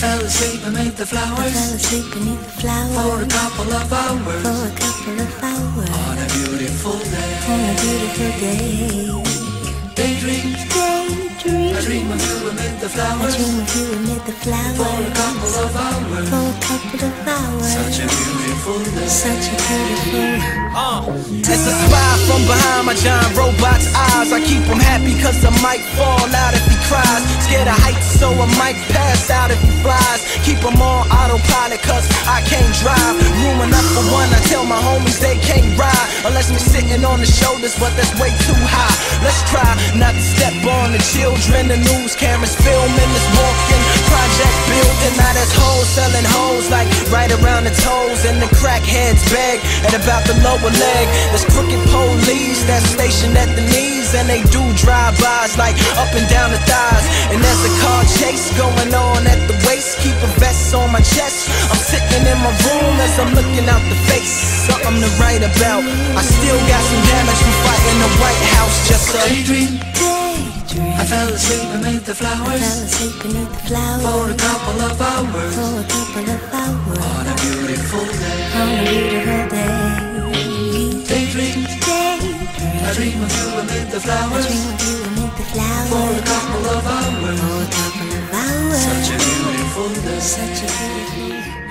fell asleep amid the flowers. I fell asleep beneath the flowers For a couple of hours. For a couple of hours On a beautiful day. On a beautiful day. Daydream. Daydream. I dream of you amid the I flowers. dream of you amid the flowers For a couple of hours. For a couple of hours Such a beautiful day. Such a beautiful It's a spy from behind my giant robot's eyes. I keep him happy cause I might fall out if he cries. Scared of heights so I might pass out if he flies. Keep him on autopilot cause I can't drive. Room enough for one, I tell my homies they can't ride unless me sitting on the shoulders, but that's way too high. Let's try not to step on the children. The news cameras filming this walking project building. Now there's hoes selling hoes like right around the toes, and the crackheads beg at about the lower leg. There's crooked police that's stationed at the knees, and they do drive-bys like up and down the thighs. And there's a car chase going on at the waist. Keep a vest on my chest. I'm sitting in my room as I'm looking out the face. Something to write about. I still got some damage from fighting the White House. Just a daydream. Daydream. I fell asleep amid the flowers. I fell asleep beneath the flowers For a couple of hours. For a couple of hours On a beautiful day. On a beautiful day. Daydream. Daydream. I dream of you amid the I flowers. dream of you amid the flowers For a couple of hours. For a couple of hours Such a beautiful day. Such a beautiful